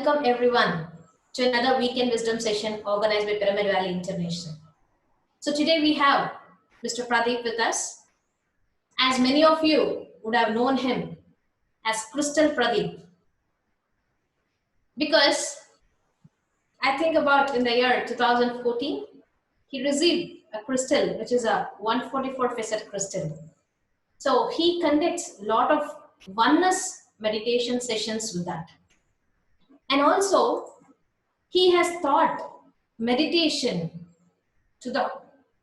welcome everyone to another weekend wisdom session organized by Pyramid Valley International. So today we have Mr. Pradeep with us. As many of you would have known him as Crystal Pradeep, because I think about in the year 2014, he received a crystal, which is a 144 facet crystal. So he conducts a lot of oneness meditation sessions with that. And also, he has taught meditation to the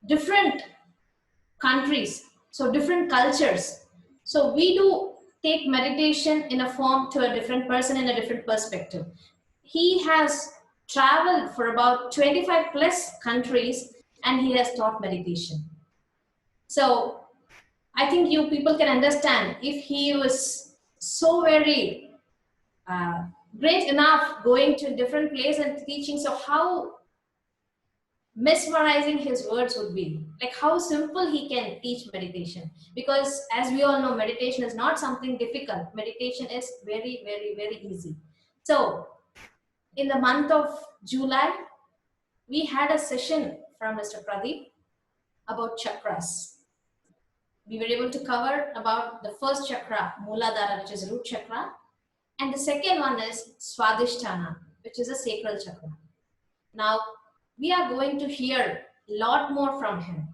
different countries, so different cultures. So we do take meditation in a form to a different person in a different perspective. He has traveled for about 25 plus countries and he has taught meditation. So I think you people can understand if he was so very great enough going to different places and teaching, so how mesmerizing his words would be, like how simple he can teach meditation. Because as we all know, meditation is not something difficult. Meditation is very, very, very easy. So in the month of July, we had a session from Mr. Pradeep about chakras. We were able to cover about the first chakra, Muladhara, which is root chakra, and the second one is Swadhisthana, which is a sacral chakra. Now we are going to hear a lot more from him.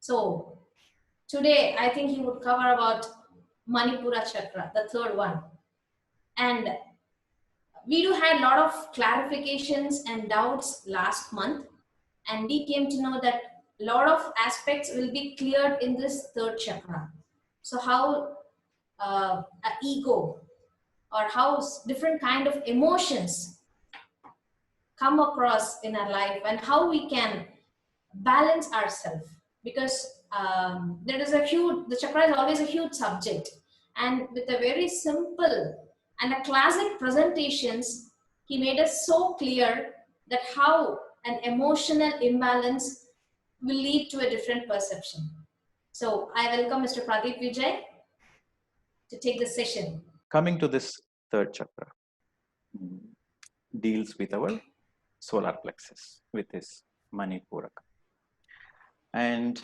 So today I think he would cover about Manipura chakra, the third one. And we do had a lot of clarifications and doubts last month, and we came to know that a lot of aspects will be cleared in this third chakra. So how ego or how different kind of emotions come across in our life and how we can balance ourselves. Because there is a huge, the chakra is always a huge subject, and with a very simple and a classic presentations, he made us so clear that how an emotional imbalance will lead to a different perception. So I welcome Mr. Pradeep Vijay to take the session. Coming to this third chakra, deals with our solar plexus, with this Manipuraka. And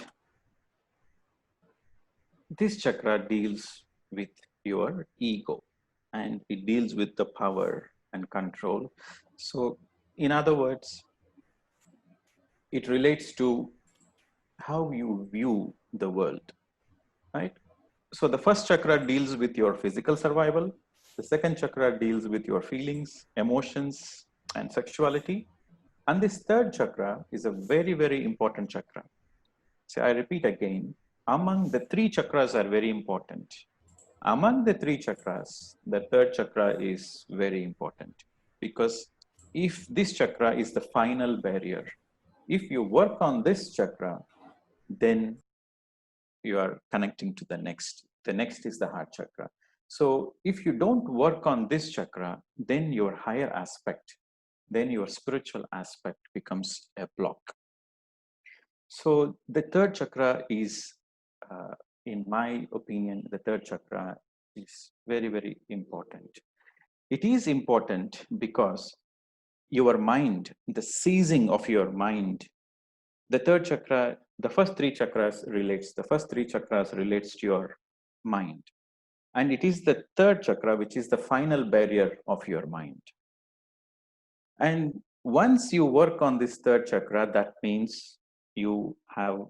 this chakra deals with your ego, and it deals with the power and control. So in other words, it relates to how you view the world, right? So the first chakra deals with your physical survival. The second chakra deals with your feelings, emotions, and sexuality. And this third chakra is a very, very important chakra. So I repeat again, among the three chakras are very important. Among the three chakras, the third chakra is very important, because if this chakra is the final barrier, if you work on this chakra, then you are connecting to the next. The next is the heart chakra. So if you don't work on this chakra, then your higher aspect, then your spiritual aspect becomes a block. So the third chakra is, in my opinion, the third chakra is very, very important. It is important because your mind, the seizing of your mind, the third chakra, the first three chakras relates to your mind. And it is the third chakra which is the final barrier of your mind. And once you work on this third chakra, that means you have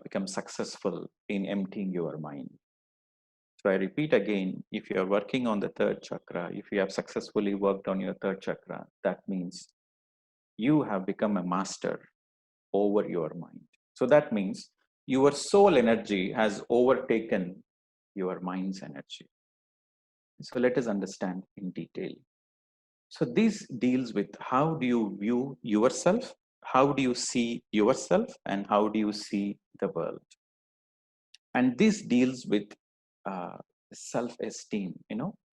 become successful in emptying your mind. So I repeat again, if you are working on the third chakra, if you have successfully worked on your third chakra, that means you have become a master over your mind. So that means your soul energy has overtaken your mind's energy. So let us understand in detail. So this deals with how do you view yourself, how do you see yourself, and how do you see the world. And this deals with self-esteem,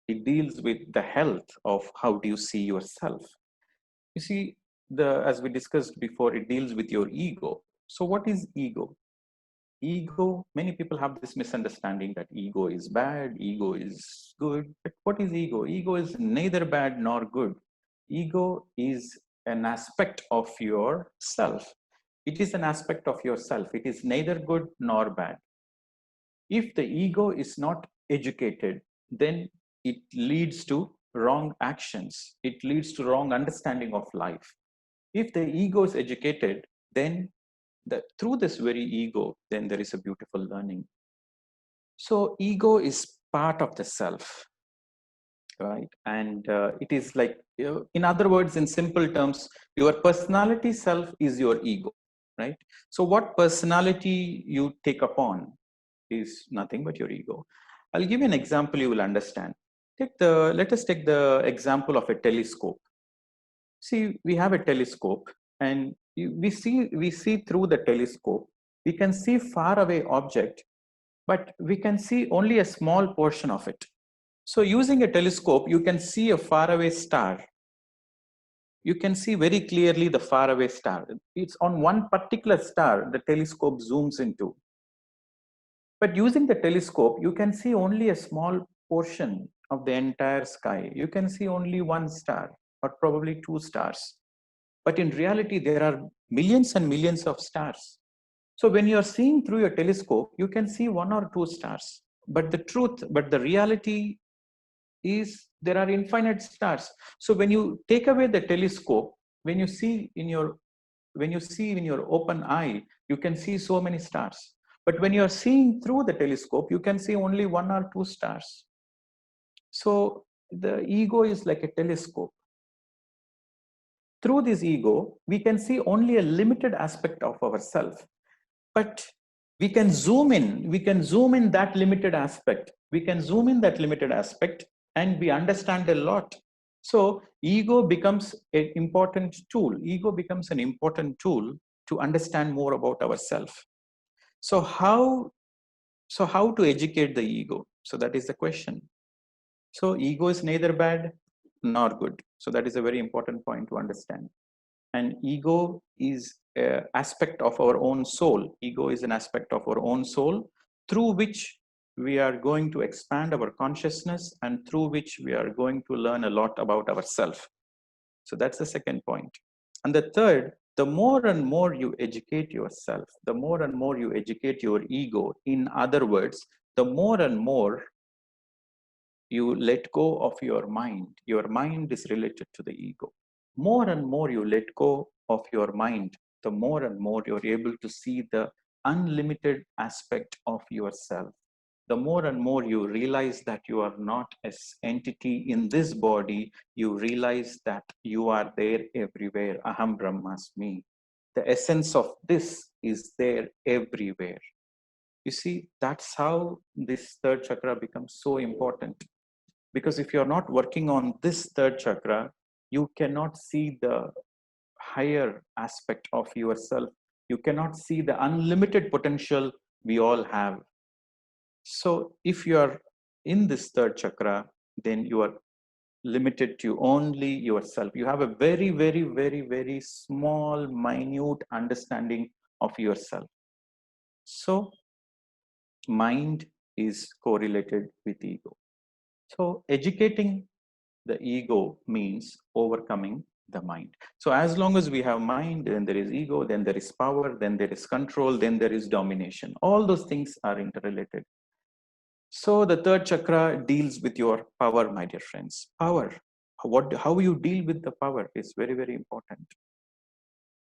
it deals with the health of how do you see yourself. You see, as we discussed before, it deals with your ego. So what is ego? ego, many people have this misunderstanding that ego is bad, ego is good. But what is ego? Ego is neither bad nor good. Ego is an aspect of yourself. It is an aspect of yourself. It is neither good nor bad. If the ego is not educated, then it leads to wrong actions. It leads to wrong understanding of life. If the ego is educated, then through this very ego, then there is a beautiful learning. So ego is part of the self, right? And it is like, in other words, in simple terms, your personality self is your ego, right? So what personality you take upon is nothing but your ego. I'll give you an example you will understand. Let us take the example of a telescope. See, we have a telescope, and we see through the telescope. We can see far away object, but we can see only a small portion of it. So using a telescope, you can see a faraway star. You can see very clearly the faraway star. It's on one particular star the telescope zooms into. But using the telescope, you can see only a small portion of the entire sky. You can see only one star or probably two stars. But in reality, there are millions and millions of stars. So when you're seeing through your telescope, you can see one or two stars. But the reality is there are infinite stars. So when you take away the telescope, when you see in your open eye, you can see so many stars. But when you're seeing through the telescope, you can see only one or two stars. So the ego is like a telescope. Through this ego, we can see only a limited aspect of ourselves. But we can zoom in that limited aspect. We can zoom in that limited aspect and we understand a lot. So ego becomes an important tool. Ego becomes an important tool to understand more about ourselves. So how to educate the ego? So that is the question. So ego is neither bad nor good. So that is a very important point to understand. And ego is an aspect of our own soul. Ego is an aspect of our own soul through which we are going to expand our consciousness and through which we are going to learn a lot about ourselves. So that's the second point. And the third, the more and more you educate yourself, the more and more you educate your ego, in other words, the more and more you let go of your mind. Your mind is related to the ego. More and more you let go of your mind, the more and more you're able to see the unlimited aspect of yourself. The more and more you realize that you are not an entity in this body, you realize that you are there everywhere. Aham Brahmasmi. The essence of this is there everywhere. You see, that's how this third chakra becomes so important. Because if you're not working on this third chakra, you cannot see the higher aspect of yourself. You cannot see the unlimited potential we all have. So if you are in this third chakra, then you are limited to only yourself. You have a very, very, very, very small, minute understanding of yourself. So mind is correlated with ego. So educating the ego means overcoming the mind. So as long as we have mind, then there is ego, then there is power, then there is control, then there is domination. All those things are interrelated. So the third chakra deals with your power, my dear friends. Power. How you deal with the power is very, very important,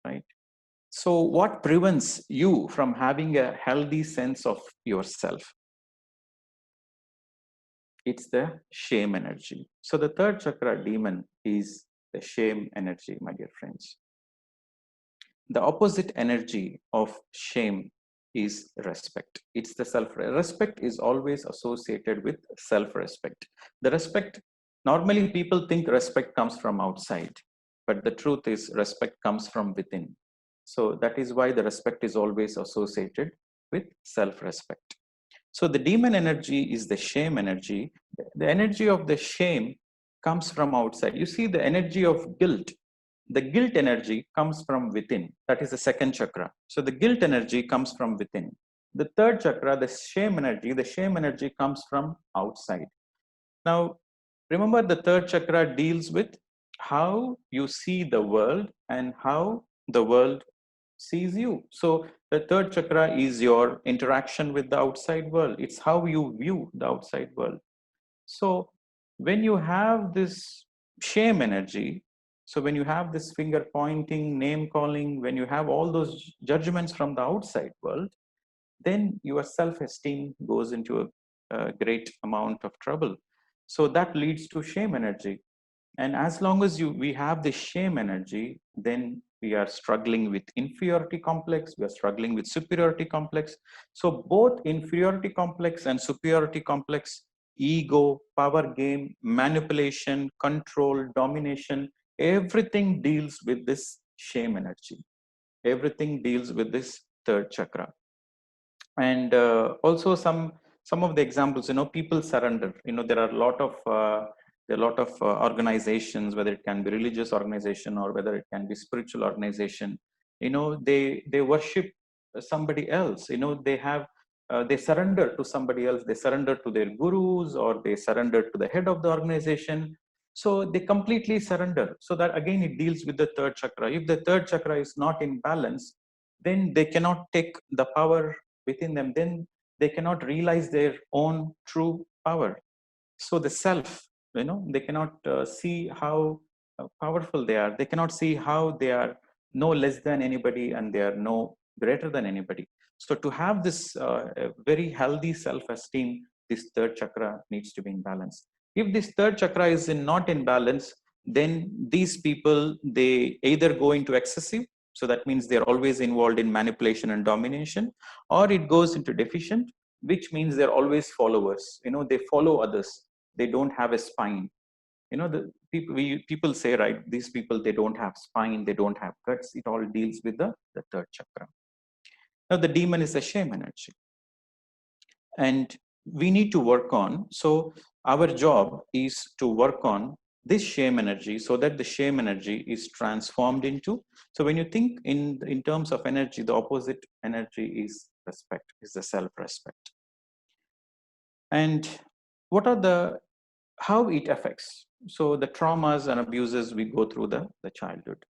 right? So what prevents you from having a healthy sense of yourself? It's the shame energy. So the third chakra demon is the shame energy, my dear friends. The opposite energy of shame is respect. It's the self-respect is always associated with self-respect. The respect, normally people think respect comes from outside, but the truth is respect comes from within. So that is why the respect is always associated with self-respect. So the demon energy is the shame energy. The energy of the shame comes from outside. You see the energy of guilt. The guilt energy comes from within. That is the second chakra. So the guilt energy comes from within. The third chakra, the shame energy comes from outside. Now, remember, the third chakra deals with how you see the world and how the world sees you. So, the third chakra is your interaction with the outside world. It's how you view the outside world. So, when you have this shame energy, so when you have this finger pointing, name calling, when you have all those judgments from the outside world, then your self-esteem goes into a great amount of trouble. So that leads to shame energy. And as long as we have this shame energy, then we are struggling with inferiority complex, we are struggling with superiority complex. So both inferiority complex and superiority complex, ego, power game, manipulation, control, domination, everything deals with this shame energy. Everything deals with this third chakra. And also some of the examples, people surrender. There are a lot of organizations, whether it can be religious organization or whether it can be spiritual organization. They worship somebody else. They surrender to somebody else. They surrender to their gurus, or they surrender to the head of the organization. So they completely surrender. So that again, it deals with the third chakra. If the third chakra is not in balance, then they cannot take the power within them. Then they cannot realize their own true power. So the self, they cannot see how powerful they are. They cannot see how they are no less than anybody and they are no greater than anybody. So to have this very healthy self-esteem, this third chakra needs to be in balance. If this third chakra is not in balance, then these people, they either go into excessive, so that means they're always involved in manipulation and domination, or it goes into deficient, which means they're always followers. They follow others. They don't have a spine. The people say, right, these people, they don't have spine, they don't have guts. It all deals with the third chakra. Now the demon is the shame energy, and we need to work on. So our job is to work on this shame energy, so that the shame energy is transformed into. So when you think in terms of energy, the opposite energy is respect, is the self-respect. And what are how it affects? So the traumas and abuses we go through the childhood.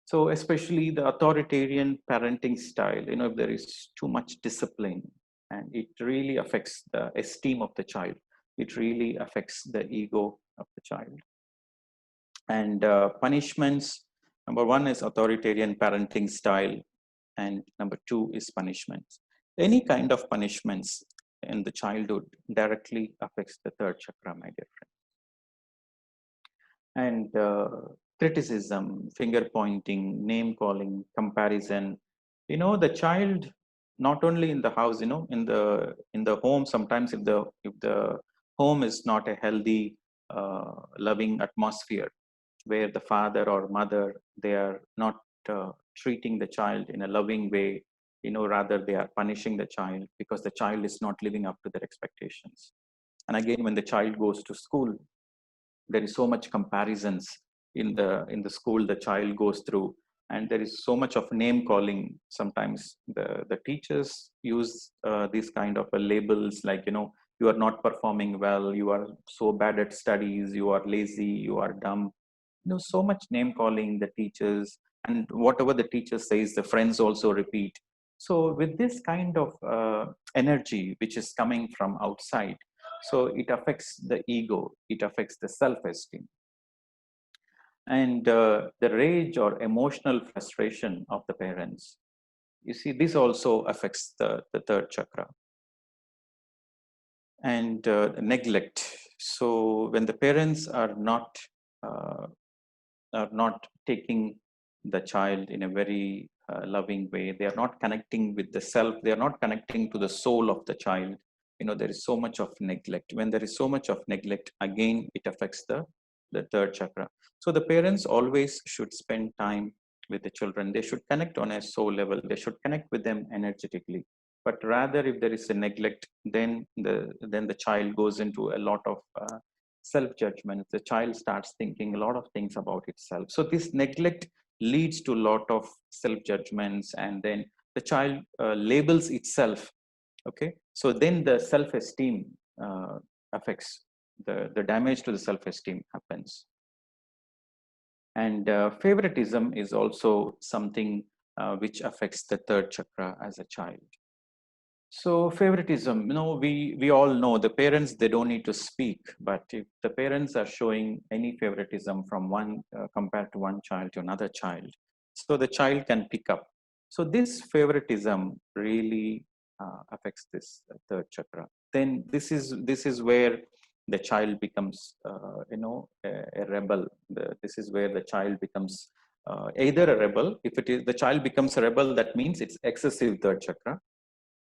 So especially the authoritarian parenting style, if there is too much discipline, and it really affects the esteem of the child. It really affects the ego of the child. And punishments, number one is authoritarian parenting style, and number two is punishments. Any kind of punishments in the childhood directly affects the third chakra, my dear friend. And criticism, finger pointing, name calling, comparison. The child, not only in the house, in the home, sometimes if the home is not a healthy, loving atmosphere, where the father or mother, they are not treating the child in a loving way, rather they are punishing the child because the child is not living up to their expectations. And again, when the child goes to school, there is so much comparisons in the school the child goes through, and there is so much of name calling. Sometimes the teachers use these kind of labels, like, you are not performing well, you are so bad at studies, you are lazy, you are dumb. So much name calling the teachers, and whatever the teacher says, the friends also repeat. So with this kind of energy which is coming from outside, so it affects the ego, it affects the self-esteem. And the rage or emotional frustration of the parents, you see, this also affects the third chakra. And neglect. So when the parents uh, are not taking the child in a very loving way, they are not connecting with the self, they are not connecting to the soul of the child. There is so much of neglect. When there is so much of neglect, again, it affects the third chakra. So the parents always should spend time with the children. They should connect on a soul level, they should connect with them energetically. But rather, if there is a neglect, then the child goes into a lot of self-judgment. The child starts thinking a lot of things about itself. So this neglect leads to a lot of self-judgments, and then the child labels itself Okay, so then the self-esteem affects, the damage to the self-esteem happens. And favoritism is also something which affects the third chakra as a child. So favoritism, we all know the parents, they don't need to speak, but if the parents are showing any favoritism from one compared to one child to another child, so the child can pick up. So this favoritism really affects this third chakra. Then this is where the child becomes a rebel. This is where the child becomes either a rebel. If it is the child becomes a rebel, that means it's excessive third chakra,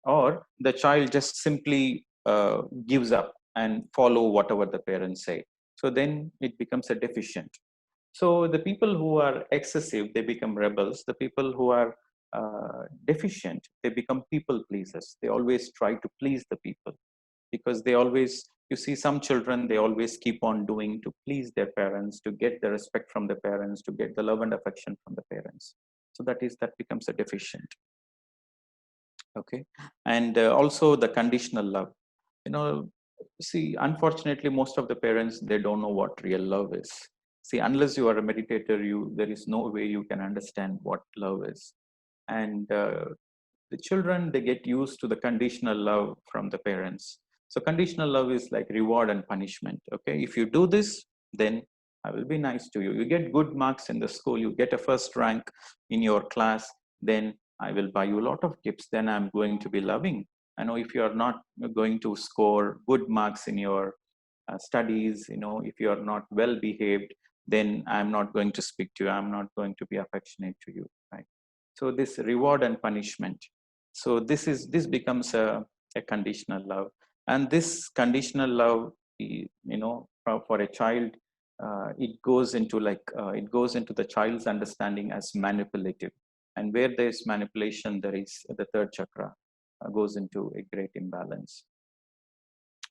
or the child just simply gives up and follow whatever the parents say. So then it becomes a deficient. So the people who are excessive, they become rebels. The people who are deficient, they become people pleasers. They always try to please the people, because they always, you see some children, they always keep on doing to please their parents, to get the respect from the parents, to get the love and affection from the parents. So that becomes a deficient. Okay. And also the conditional love, you know see, unfortunately most of the parents, they don't know what real love is. See, unless you are a meditator, there is no way you can understand what love is. And the children, they get used to the conditional love from the parents. So conditional love is like reward and punishment. Okay, if you do this, then I will be nice to you. You get good marks in the school, you get a first rank in your class, then I will buy you a lot of gifts, then I'm going to be loving. I know if you are not going to score good marks in your studies, if you are not well behaved, then I'm not going to speak to you, I'm not going to be affectionate to you, right? So this reward and punishment, so this becomes a conditional love. And this conditional love, for a child, it goes into the child's understanding as manipulative. And where there is manipulation, there is the third chakra goes into a great imbalance.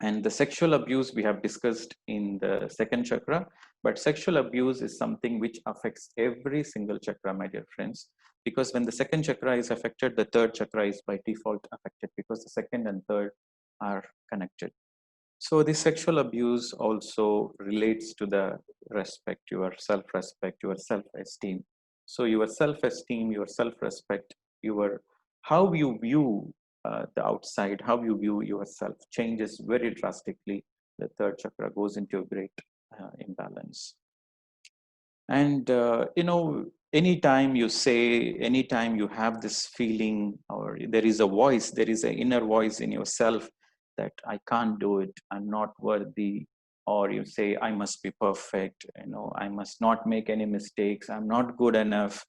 And the sexual abuse we have discussed in the second chakra, but sexual abuse is something which affects every single chakra, my dear friends. Because when the second chakra is affected, the third chakra is by default affected, because the second and third are connected. So the sexual abuse also relates to the respect, your self-respect, your self-esteem. So your self-esteem, your self-respect, your how you view the outside, how you view yourself changes very drastically. The third chakra goes into a great imbalance. And anytime you have this feeling, or there is a voice, there is an inner voice in yourself that I can't do it, I'm not worthy, or you say I must be perfect, I must not make any mistakes, I'm not good enough,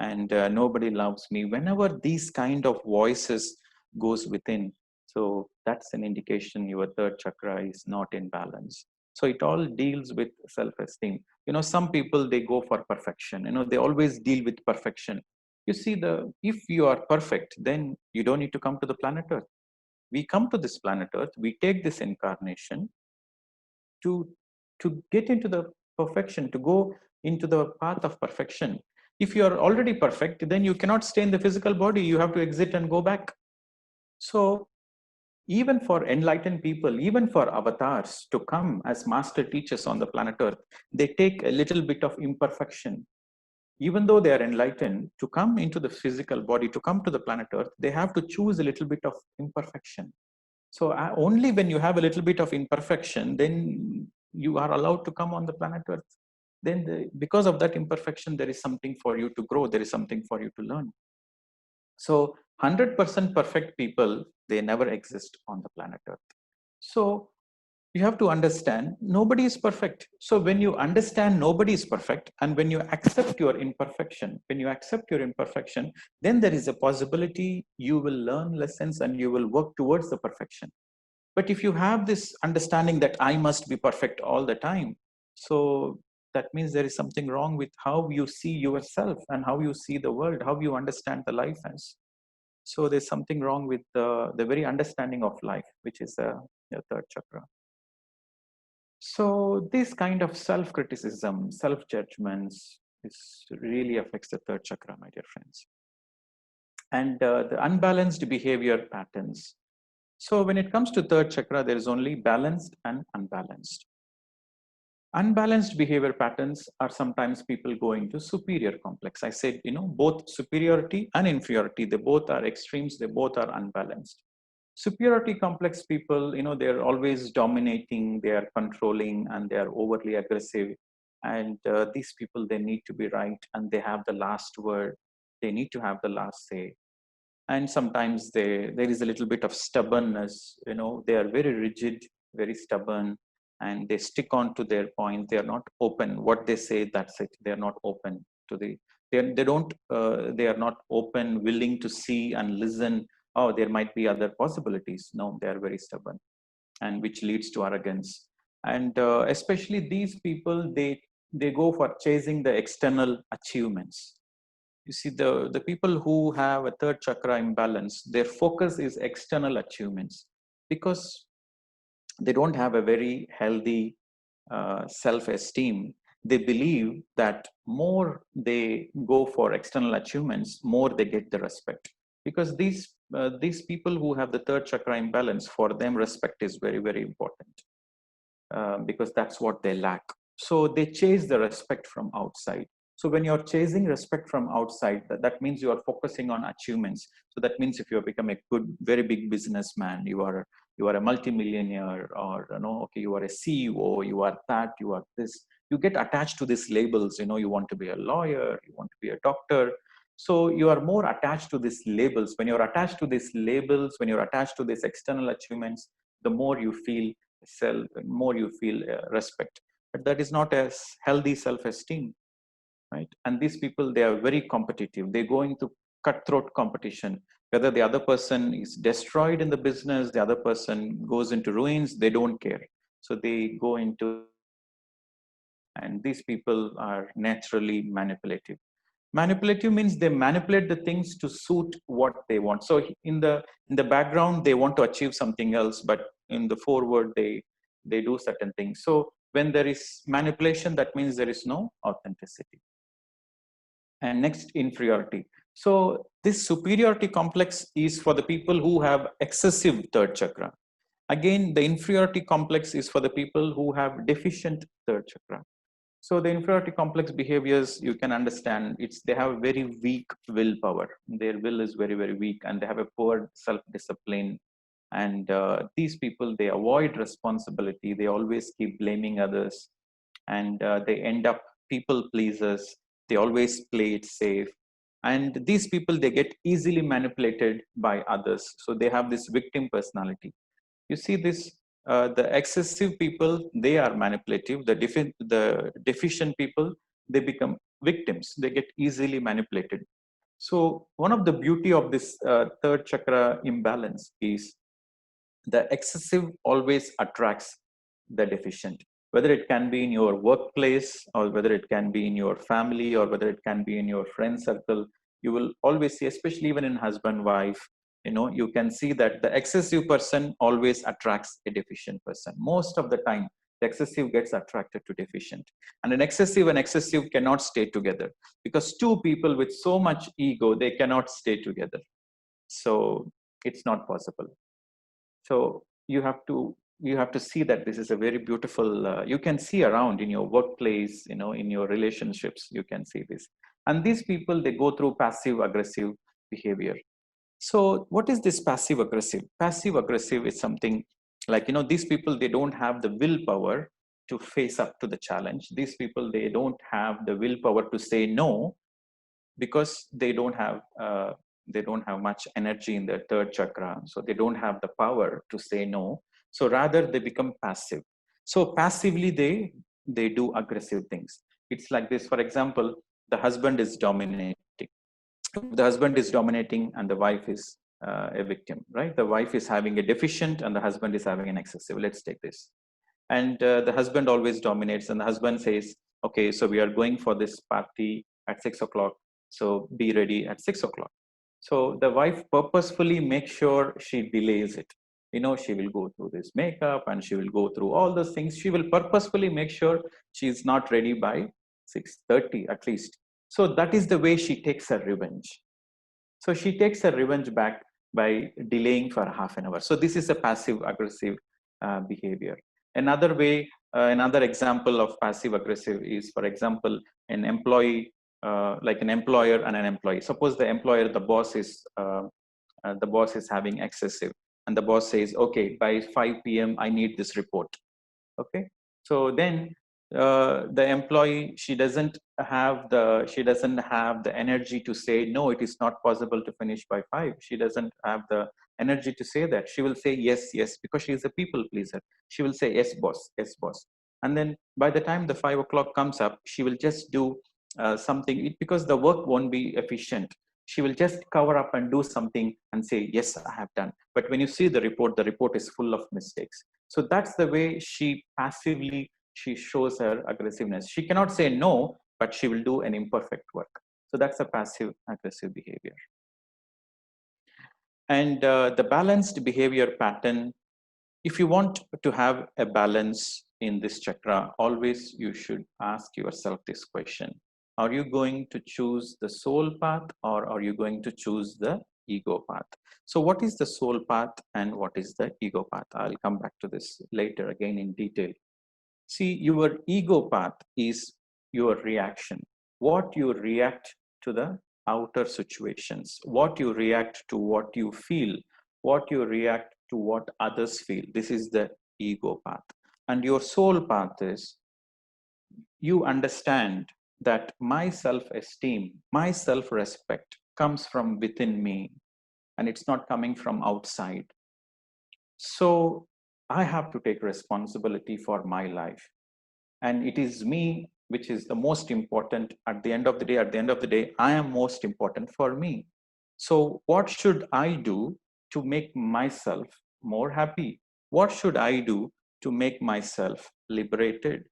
and nobody loves me. Whenever these kind of voices goes within, so that's an indication your third chakra is not in balance. So it all deals with self-esteem. Some people, they go for perfection, they always deal with perfection. You see, if you are perfect, then you don't need to come to the planet Earth. We come to this planet Earth, we take this incarnation to get into the perfection, to go into the path of perfection. If you are already perfect, then you cannot stay in the physical body, you have to exit and go back. So even for enlightened people, even for avatars to come as master teachers on the planet Earth, they take a little bit of imperfection. Even though they are enlightened, to come into the physical body, to come to the planet Earth, they have to choose a little bit of imperfection. So only when you have a little bit of imperfection, then you are allowed to come on the planet Earth. Then because of that imperfection, there is something for you to grow, there is something for you to learn. So 100% perfect people, they never exist on the planet Earth. So you have to understand nobody is perfect. So when you understand nobody is perfect, and when you accept your imperfection, then there is a possibility you will learn lessons and you will work towards the perfection. But if you have this understanding that I must be perfect all the time, so that means there is something wrong with how you see yourself and how you see the world, how you understand the life as. So there's something wrong with the very understanding of life, which is the third chakra. So this kind of self-criticism, self-judgments, really affects the third chakra, my dear friends. And the unbalanced behavior patterns. So when it comes to third chakra, there is only balanced and unbalanced. Unbalanced behavior patterns are sometimes people go into superior complex. I said, both superiority and inferiority, they both are extremes, they both are unbalanced. Superiority complex people, they're always dominating, they are controlling, and they are overly aggressive. And these people, they need to be right, and they have the last word. They need to have the last say. And sometimes there is a little bit of stubbornness. They are very rigid, very stubborn, and they stick on to their point. They are not open. What they say, that's it. They are not open to they don't they are not open, willing to see and listen. Oh, there might be other possibilities. No, they are very stubborn, and which leads to arrogance. And especially these people, they go for chasing the external achievements. You see, the people who have a third chakra imbalance, their focus is external achievements, because they don't have a very healthy self-esteem. They believe that more they go for external achievements, more they get the respect. Because these people who have the third chakra imbalance, for them respect is very, very important, because that's what they lack. So they chase the respect from outside. So when you're chasing respect from outside, that means you are focusing on achievements. So that means if you have become a good, very big businessman, you are a multimillionaire, or okay, you are a CEO, you are that, you are this. You get attached to these labels. You want to be a lawyer, you want to be a doctor. So you are more attached to these labels. When you're attached to these labels, when you're attached to these external achievements, the more you feel self, more you feel respect. But that is not a healthy self-esteem, right? And these people, they are very competitive. They go into cutthroat competition. Whether the other person is destroyed in the business, the other person goes into ruins, they don't care. So they go into, and these people are naturally manipulative. Manipulative means they manipulate the things to suit what they want. So in the background, they want to achieve something else, but in the forward, they do certain things. So when there is manipulation, that means there is no authenticity. And next, inferiority. So this superiority complex is for the people who have excessive third chakra. Again, the inferiority complex is for the people who have deficient third chakra. So the inferiority complex behaviors, you can understand, they have very weak willpower. Their will is very, very weak, and they have a poor self-discipline. And these people, they avoid responsibility. They always keep blaming others, and they end up people pleasers. They always play it safe. And these people, they get easily manipulated by others. So they have this victim personality. You see this, the excessive people, they are manipulative. The deficient people, they become victims. They get easily manipulated. So one of the beauty of this third chakra imbalance is the excessive always attracts the deficient. Whether it can be in your workplace, or whether it can be in your family, or whether it can be in your friend circle, you will always see, especially even in husband wife, you can see that the excessive person always attracts a deficient person. Most of the time, the excessive gets attracted to deficient. And an excessive cannot stay together, because two people with so much ego, they cannot stay together. So it's not possible. So you have to see that this is a very beautiful, you can see around in your workplace, in your relationships, you can see this. And these people, they go through passive aggressive behavior. So what is this passive aggressive? Passive aggressive is something like, these people, they don't have the willpower to face up to the challenge. These people, they don't have the willpower to say no, because they don't have much energy in their third chakra. So they don't have the power to say no. So rather, they become passive. So passively, they do aggressive things. It's like this. For example, the husband is dominating. The husband is dominating, and the wife is a victim, right? The wife is having a deficient, and the husband is having an excessive. Let's take this. And the husband always dominates, and the husband says, okay, so we are going for this party at 6 o'clock, so be ready at 6 o'clock. So the wife purposefully makes sure she delays it. She will go through this makeup, and she will go through all those things. She will purposefully make sure she's not ready by 6:30 at least. So that is the way she takes her revenge. So she takes her revenge back. by delaying for half an hour. So this is a passive aggressive behavior. Another way, another example of passive aggressive is, for example, an employee, like an employer and an employee. Suppose the employer, the boss is having excessive, and the boss says, okay, by 5 p.m. I need this report. Okay, so then the employee, she doesn't have the energy to say no, it is not possible to finish by 5. She doesn't have the energy to say that. She will say yes, yes, because she is a people pleaser. She will say yes boss, yes boss, and then by the time the 5 o'clock comes up, she will just do something, because the work won't be efficient. She will just cover up and do something and say yes, I have done. But when you see the report is full of mistakes. So that's the way she passively, she shows her aggressiveness. She cannot say no, but she will do an imperfect work. So that's a passive aggressive behavior. And the balanced behavior pattern, if you want to have a balance in this chakra, always you should ask yourself this question: are you going to choose the soul path, or are you going to choose the ego path? So what is the soul path and what is the ego path? I'll come back to this later again in detail. See, your ego path is your reaction. What you react to the outer situations, what you react to what you feel, what you react to what others feel. This is the ego path. And your soul path is, you understand that my self-esteem, my self-respect comes from within me, and it's not coming from outside. So I have to take responsibility for my life, and it is me which is the most important at the end of the day. At the end of the day, I am most important for me. So what should I do to make myself more happy? What should I do to make myself liberated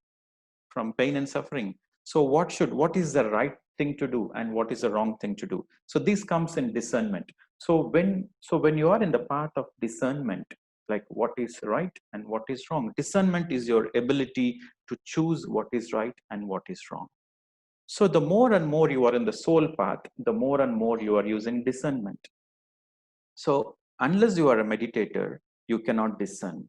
from pain and suffering? So what is the right thing to do and what is the wrong thing to do? So this comes in discernment. So when you are in the path of discernment, like what is right and what is wrong, discernment is your ability to choose what is right and what is wrong. So the more and more you are in the soul path, the more and more you are using discernment. So unless you are a meditator, you cannot discern.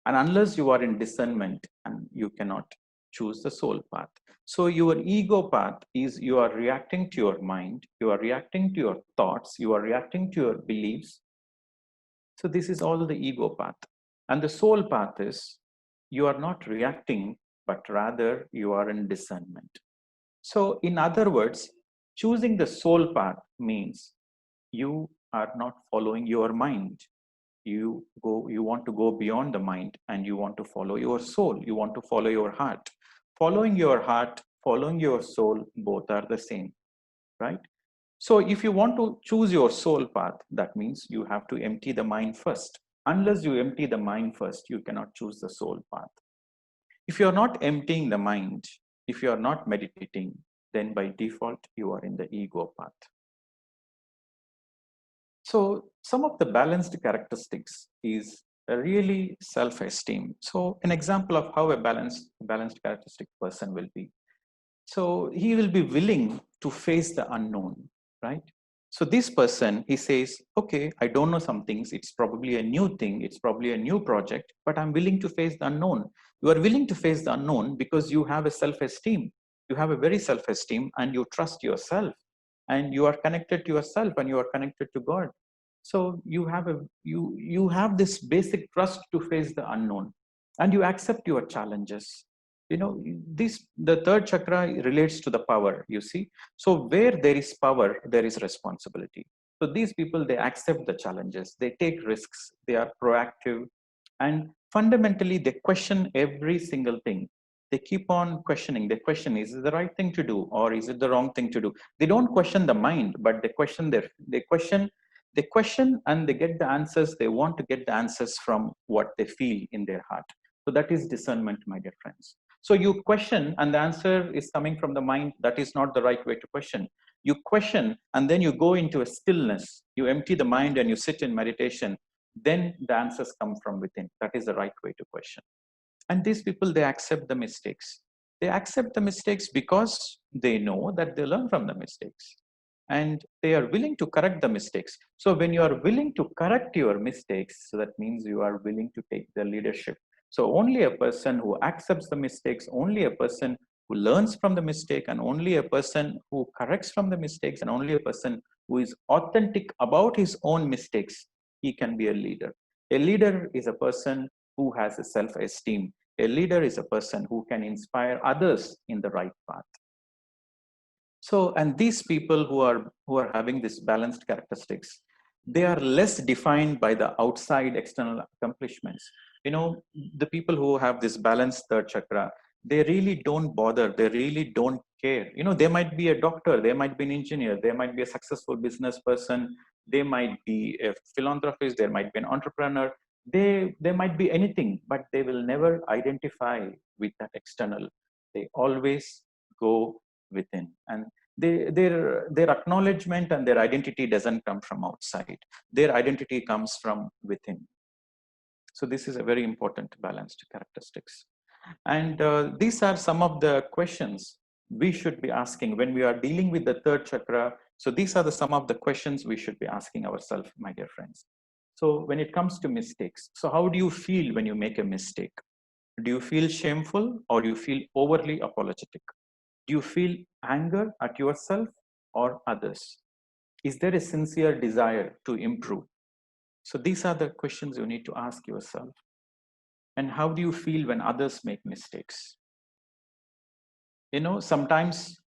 And unless you are in discernment, and you cannot choose the soul path. So your ego path is, you are reacting to your mind, you are reacting to your thoughts, you are reacting to your beliefs. So this is all the ego path. And the soul path is, you are not reacting, but rather you are in discernment. So in other words, choosing the soul path means you are not following your mind. You want to go beyond the mind, and you want to follow your soul. You want to follow your heart. Following your heart, following your soul, both are the same, right? So if you want to choose your soul path, that means you have to empty the mind first. Unless you empty the mind first, you cannot choose the soul path. If you are not emptying the mind, if you are not meditating, then by default, you are in the ego path. So some of the balanced characteristics is a really self-esteem. So an example of how a balanced characteristic person will be. So he will be willing to face the unknown, right? So this person, he says, okay, I don't know some things. It's probably a new thing. It's probably a new project, but I'm willing to face the unknown. You are willing to face the unknown because you have a self-esteem. You have a very self-esteem, and you trust yourself, and you are connected to yourself, and you are connected to God. So you have this basic trust to face the unknown, and you accept your challenges. You know, the third chakra relates to the power, you see. So where there is power, there is responsibility. So these people, they accept the challenges, they take risks, they are proactive, and fundamentally they question every single thing. They keep on questioning. They question, is it the right thing to do, or is it the wrong thing to do? They don't question the mind, but they question and they get the answers. They want to get the answers from what they feel in their heart. So that is discernment, my dear friends. So you question and the answer is coming from the mind. That is not the right way to question. You question and then you go into a stillness. You empty the mind and you sit in meditation. Then the answers come from within. That is the right way to question. And these people, they accept the mistakes. They accept the mistakes because they know that they learn from the mistakes. and they are willing to correct the mistakes. So when you are willing to correct your mistakes, so that means you are willing to take the leadership. So only a person who accepts the mistakes, only a person who learns from the mistake, and only a person who corrects from the mistakes, and only a person who is authentic about his own mistakes, he can be a leader. A leader is a person who has a self-esteem. A leader is a person who can inspire others in the right path. So, and these people who are having this balanced characteristics, they are less defined by the outside external accomplishments. You know, the people who have this balanced third chakra, they really don't bother. They really don't care. You know, they might be a doctor, they might be an engineer, they might be a successful business person, they might be a philanthropist, there might be an entrepreneur. They might be anything, but they will never identify with that external. They always go within, and their acknowledgement and their identity doesn't come from outside. Their identity comes from within. So this is a very important balanced characteristics. And these are some of the questions we should be asking when we are dealing with the third chakra. So these are the some of the questions we should be asking ourselves, my dear friends. So when it comes to mistakes, so how do you feel when you make a mistake? Do you feel shameful, or do you feel overly apologetic? Do you feel anger at yourself or others? Is there a sincere desire to improve? So these are the questions you need to ask yourself. And how do you feel when others make mistakes? You know, sometimes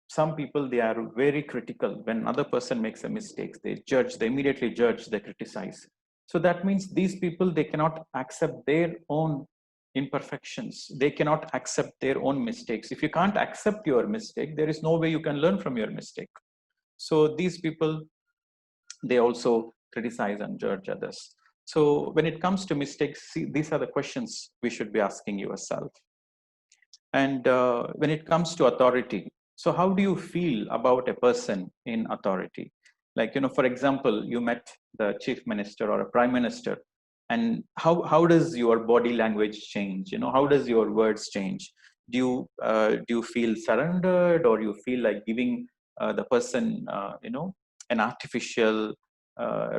some people, they are very critical. When another person makes a mistake, they judge, they immediately judge, they criticize. So that means these people, they cannot accept their own imperfections. They cannot accept their own mistakes. If you can't accept your mistake, there is no way you can learn from your mistake. So these people, they also criticize and judge others. So when it comes to mistakes, see, these are the questions we should be asking yourself. And when it comes to authority, so how do you feel about a person in authority? Like, you know, for example, you met the chief minister or a prime minister, and how does your body language change? You know, how does your words change? Do you feel surrendered, or you feel like giving the person, you know, an artificial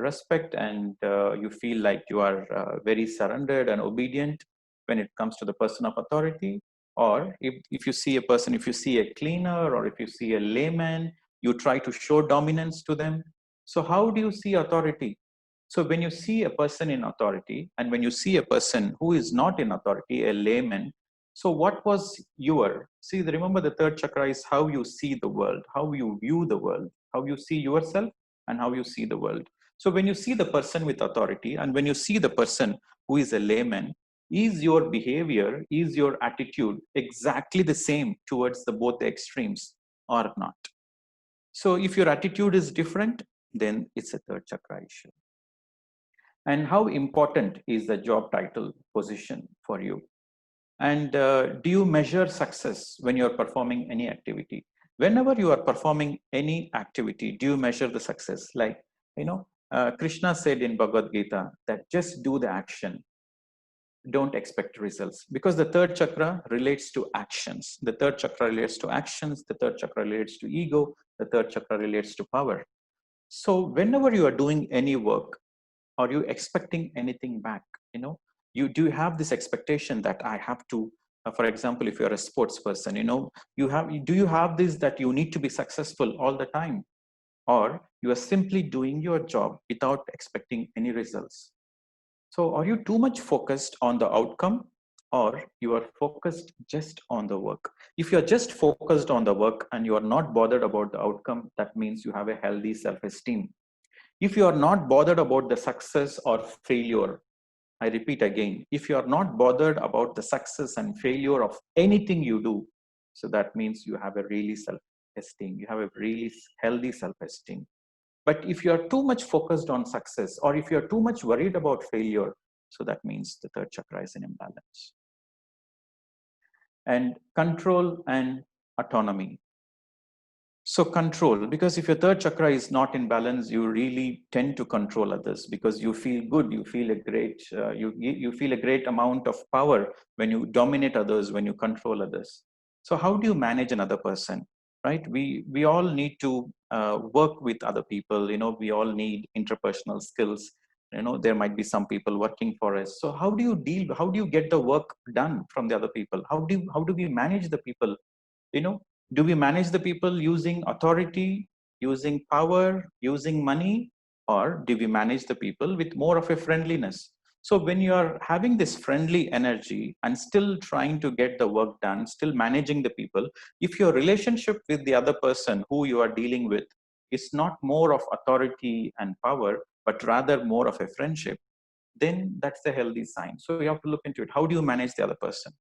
respect, and you feel like you are very surrendered and obedient when it comes to the person of authority? Or if you see a person, if you see a cleaner, or if you see a layman, you try to show dominance to them. So how do you see authority? So when you see a person in authority, and when you see a person who is not in authority, a layman, so what was your, see, remember the third chakra is how you see the world, how you view the world, how you see yourself, and how you see the world. So when you see the person with authority, and when you see the person who is a layman, is your behavior, is your attitude exactly the same towards the both the extremes or not? So if your attitude is different, then it's a third chakra issue. And how important is the job title position for you? And do you measure success when you're performing any activity? Whenever you are performing any activity, do you measure the success? Like, you know, Krishna said in Bhagavad Gita that just do the action, don't expect results, because the third chakra relates to actions. The third chakra relates to actions. The third chakra relates to ego. The third chakra relates to power. So whenever you are doing any work, are you expecting anything back? You know, you do you have this expectation that I have to, for example, if you're a sports person, you know, do you have this that you need to be successful all the time? Or you are simply doing your job without expecting any results? So are you too much focused on the outcome, or you are focused just on the work? If you're just focused on the work and you are not bothered about the outcome, that means you have a healthy self-esteem. If you are not bothered about the success or failure, I repeat again, if you are not bothered about the success and failure of anything you do, so that means you have a really self-esteem. You have a really healthy self-esteem. But if you are too much focused on success, or if you are too much worried about failure, so that means the third chakra is in imbalance. And control and autonomy. So control, because if your third chakra is not in balance, you really tend to control others, because you feel good, you feel a great, you feel a great amount of power when you dominate others, when you control others. So how do you manage another person? right? We all need to work with other people. We all need interpersonal skills. There might be some people working for us. So how do you get the work done from the other people? How do we manage the people? you know do we manage the people using authority, using power, using money, or do we manage the people with more of a friendliness? So when you are having this friendly energy and still trying to get the work done, still managing the people, if your relationship with the other person who you are dealing with is not more of authority and power, but rather more of a friendship, then that's a healthy sign. So you have to look into it. How do you manage the other person?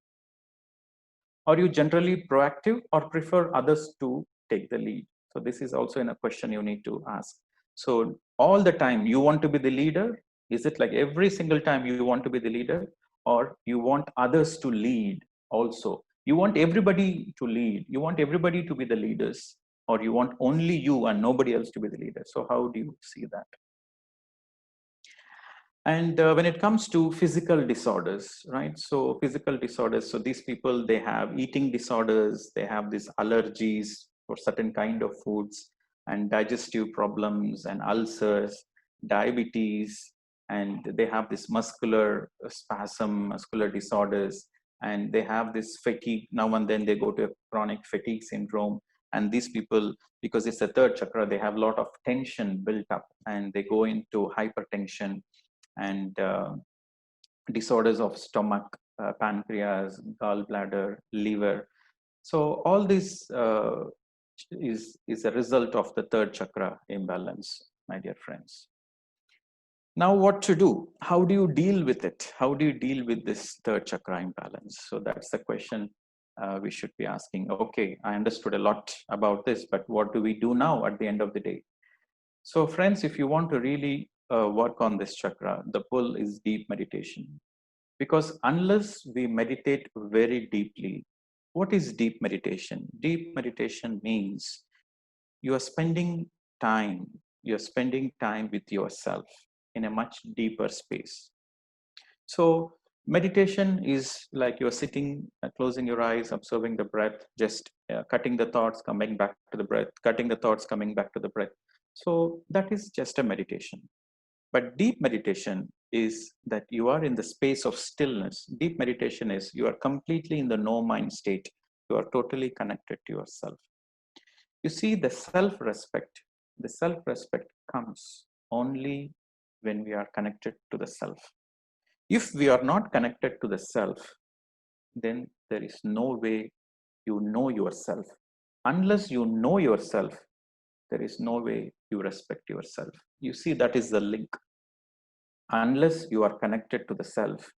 Are you generally proactive or prefer others to take the lead? So this is also in a question you need to ask. So all the time you want to be the leader? Is it like every single time you want to be the leader, or you want others to lead also? You want everybody to lead. You want everybody to be the leaders, or you want only you and nobody else to be the leader? So how do you see that? And when it comes to physical disorders, right? So physical disorders, so these people, they have eating disorders, they have these allergies for certain kind of foods, and digestive problems and ulcers, diabetes, and they have this muscular spasm, muscular disorders, and they have this fatigue. Now and then they go to a chronic fatigue syndrome. And these people, because it's the third chakra, they have a lot of tension built up, and they go into hypertension and disorders of stomach, pancreas, gallbladder, liver. So all this is a result of the third chakra imbalance, my dear friends. Now, what to do? How do you deal with it? How do you deal with this third chakra imbalance? So that's the question we should be asking. Okay, I understood a lot about this, but what do we do now at the end of the day? So friends, if you want to really work on this chakra, the pull is deep meditation. Because unless we meditate very deeply, what is deep meditation? Deep meditation means you are spending time, you're spending time with yourself in a much deeper space. So meditation is like you're sitting, closing your eyes, observing the breath, just cutting the thoughts, coming back to the breath, cutting the thoughts, coming back to the breath. So that is just a meditation. But deep meditation is that you are in the space of stillness. Deep meditation is you are completely in the no mind state. You are totally connected to yourself. You see, the self respect comes only when we are connected to the self. If we are not connected to the self, then there is no way you know yourself. Unless you know yourself, there is no way you respect yourself. You see, that is the link. Unless you are connected to the self,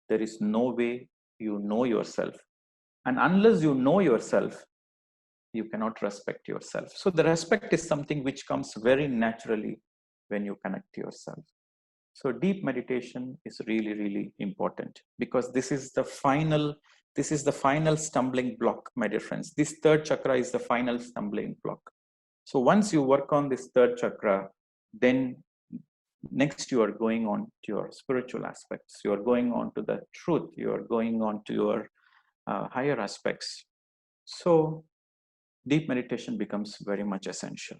there is no way you know yourself. And unless you know yourself, you cannot respect yourself. So the respect is something which comes very naturally when you connect to yourself. So deep meditation is really, really important, because this is the final stumbling block, my dear friends. This third chakra is the final stumbling block. So once you work on this third chakra, then next you are going on to your spiritual aspects. You are going on to the truth. You are going on to your higher aspects. So deep meditation becomes very much essential.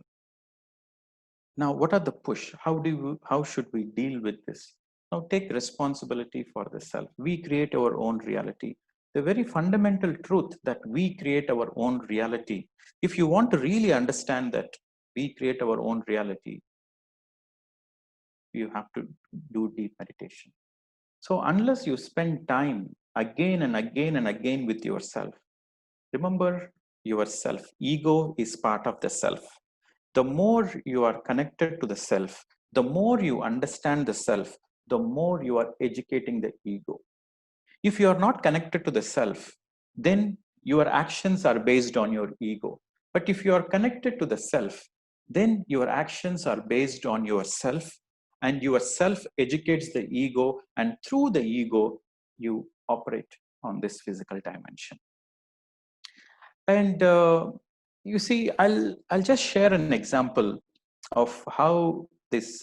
Now, what are the push? How should we deal with this? Now, take responsibility for the self. We create our own reality. The very fundamental truth that we create our own reality. If you want to really understand that we create our own reality, you have to do deep meditation. So, unless you spend time again and again and again with yourself, remember yourself. Ego is part of the self. The more you are connected to the self, the more you understand the self, the more you are educating the ego. If you are not connected to the self, then your actions are based on your ego. But if you are connected to the self, then your actions are based on yourself, and your self educates the ego, and through the ego, you operate on this physical dimension. And you see, I'll just share an example of how this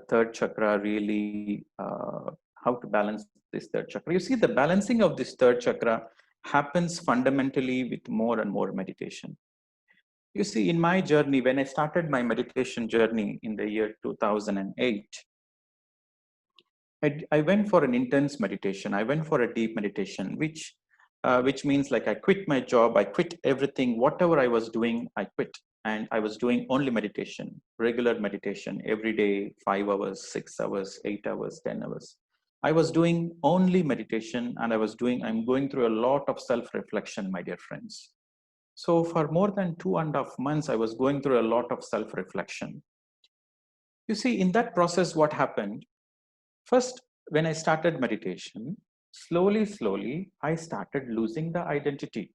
third chakra really, how to balance this third chakra. You see, the balancing of this third chakra happens fundamentally with more and more meditation. You see, in my journey, when I started my meditation journey in the year 2008, I went for an intense meditation. I went for a deep meditation, which means like I quit my job, I quit everything, whatever I was doing, I quit, and I was doing only meditation, regular meditation, every day, 5 hours, 6 hours, 8 hours, 10 hours. I was doing only meditation, and I'm going through a lot of self-reflection, my dear friends. So for more than 2.5 months, I was going through a lot of self-reflection. You see, in that process, what happened? First, when I started meditation, slowly, I started losing the identity,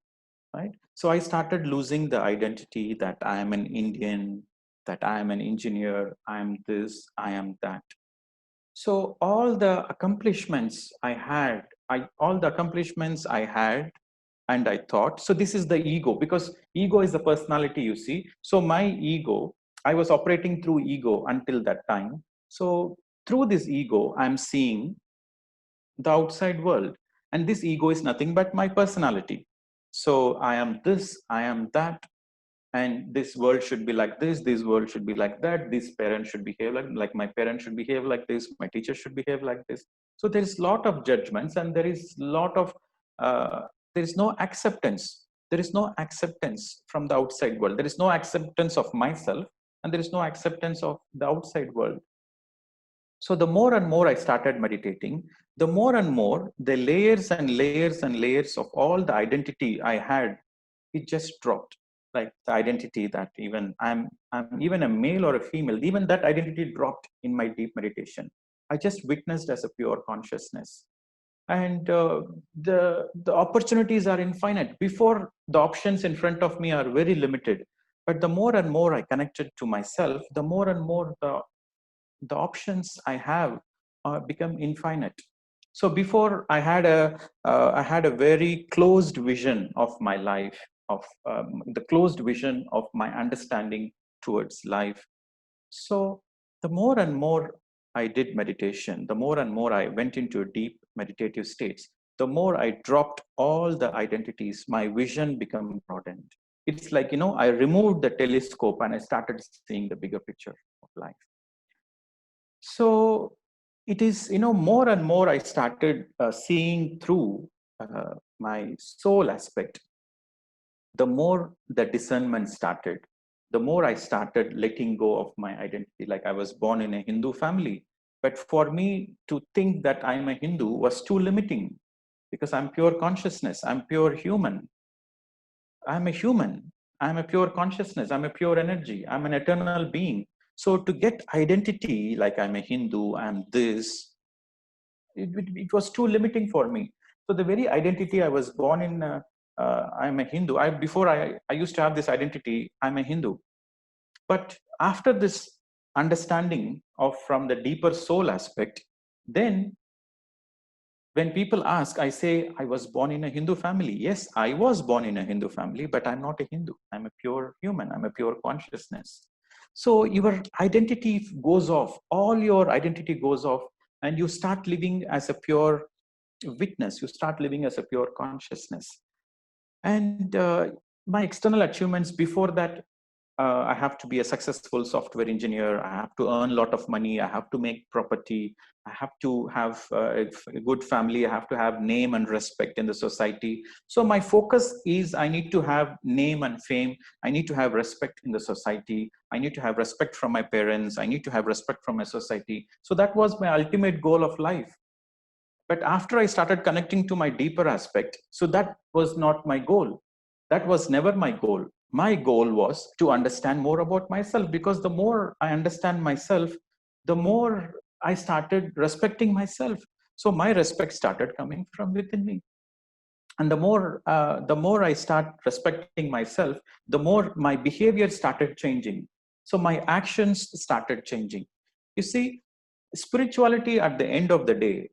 right? So I started losing the identity that I am an Indian, that I am an engineer, I am this, I am that. So all the accomplishments I had, all the accomplishments I had, and I thought, so this is the ego, because ego is the personality, you see. So my ego, I was operating through ego until that time. So through this ego, I'm seeing the outside world. And this ego is nothing but my personality. So I am this, I am that, and this world should be like this world should be like that, this parent should behave like my parent should behave like this, my teacher should behave like this. So there is lot of judgments, and there is lot of uh, there is no acceptance. There is no acceptance from the outside world. There is no acceptance of myself, and there is no acceptance of the outside world. So the more and more I started meditating, the more and more the layers and layers and layers of all the identity I had, it just dropped. Like the identity that I'm even a male or a female, even that identity dropped in my deep meditation. I just witnessed as a pure consciousness. And the opportunities are infinite. Before, the options in front of me are very limited. But the more and more I connected to myself, the more and more the options I have become infinite. So before, I had a very closed vision of my life, of the closed vision of my understanding towards life. So the more and more I did meditation, the more and more I went into deep meditative states, the more I dropped all the identities. My vision became broadened. It's like, I removed the telescope and I started seeing the bigger picture of life. So it is, more and more I started seeing through my soul aspect. The more the discernment started, the more I started letting go of my identity. Like, I was born in a Hindu family, but for me to think that I'm a Hindu was too limiting, because I'm pure consciousness, I'm pure human. I'm a human. I'm a pure consciousness. I'm a pure energy. I'm an eternal being. So to get identity, like I'm a Hindu, I'm this, it was too limiting for me. So the very identity I was born in, I'm a Hindu. I used to have this identity, I'm a Hindu. But after this understanding of from the deeper soul aspect, then when people ask, I say, I was born in a Hindu family. Yes, I was born in a Hindu family, but I'm not a Hindu. I'm a pure human. I'm a pure consciousness. So your identity goes off, all your identity goes off, and you start living as a pure witness. You start living as a pure consciousness. And my external achievements before that, I have to be a successful software engineer. I have to earn a lot of money. I have to make property. I have to have a good family. I have to have name and respect in the society. So my focus is, I need to have name and fame. I need to have respect in the society. I need to have respect from my parents. I need to have respect from my society. So that was my ultimate goal of life. But after I started connecting to my deeper aspect, so that was not my goal. That was never my goal. My goal was to understand more about myself, because the more I understand myself, the more I started respecting myself. So my respect started coming from within me. And the more I start respecting myself, the more my behavior started changing. So my actions started changing. You see, spirituality at the end of the day,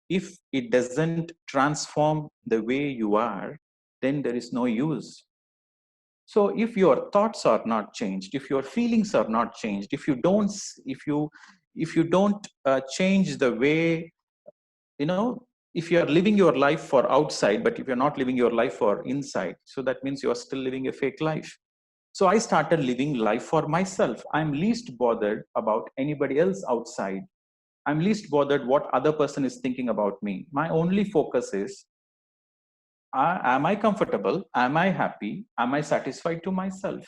if it doesn't transform the way you are, then there is no use. So if your thoughts are not changed, if your feelings are not changed, if you don't change the way, you know if you are living your life for outside, but if you're not living your life for inside, so that means you are still living a fake life. So I started living life for myself. I'm least bothered about anybody else outside. I'm least bothered what other person is thinking about me. My only focus is, am I comfortable? Am I happy? Am I satisfied to myself?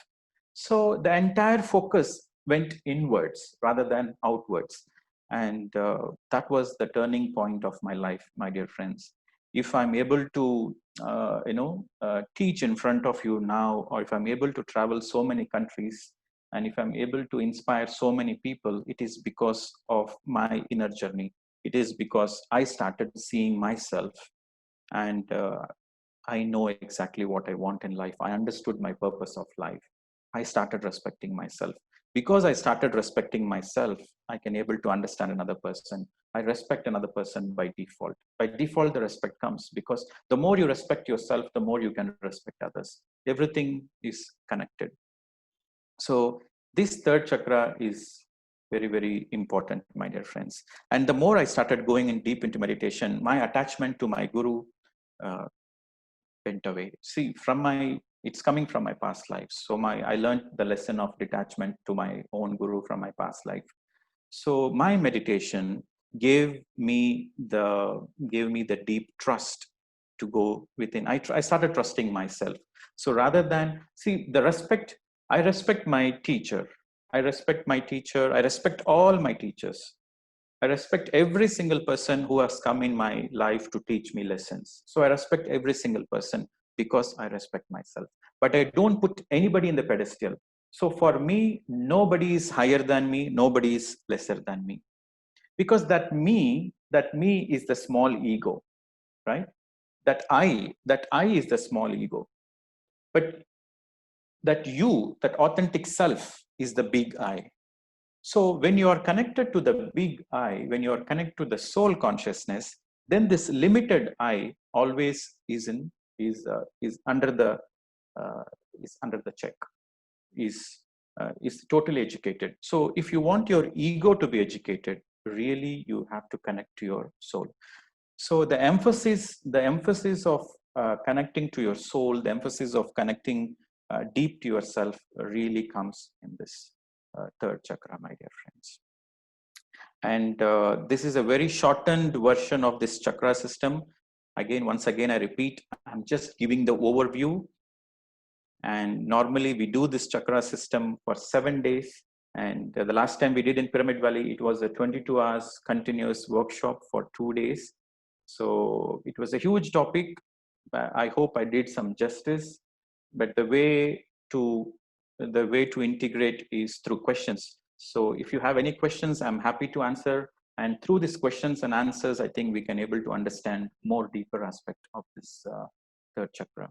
So the entire focus went inwards rather than outwards. And that was the turning point of my life, my dear friends. If I'm able to, teach in front of you now, or if I'm able to travel so many countries, and if I'm able to inspire so many people, it is because of my inner journey. It is because I started seeing myself, and I know exactly what I want in life. I understood my purpose of life. I started respecting myself. Because I started respecting myself, I can able to understand another person. I respect another person by default. By default, the respect comes because the more you respect yourself, the more you can respect others. Everything is connected. So this third chakra is very, very important, my dear friends. And the more I started going in deep into meditation, my attachment to my guru uh, went away. See, it's coming from my past life. So I learned the lesson of detachment to my own guru from my past life. So my meditation gave me the deep trust to go within. I started trusting myself. So rather than see the respect, I respect my teacher. I respect my teacher. I respect all my teachers. I respect every single person who has come in my life to teach me lessons. So I respect every single person because I respect myself. But I don't put anybody in the pedestal. So for me, nobody is higher than me, nobody is lesser than me. Because that me is the small ego, right? That I is the small ego. But that authentic self is the big I. So when you are connected to the big I, when you are connected to the soul consciousness, then this limited I always is under the check, is totally educated. So if you want your ego to be educated, really you have to connect to your soul. So the emphasis of connecting to your soul, the emphasis of connecting deep to yourself really comes in this third chakra, my dear friends. And this is a very shortened version of this chakra system. Once again, I repeat, I'm just giving the overview. And normally we do this chakra system for 7 days. And the last time we did in Pyramid Valley, it was a 22 hours continuous workshop for 2 days. So it was a huge topic. I hope I did some justice. But the way to integrate is through questions. So if you have any questions, I'm happy to answer. And through these questions and answers, I think we can able to understand more deeper aspect of this third chakra.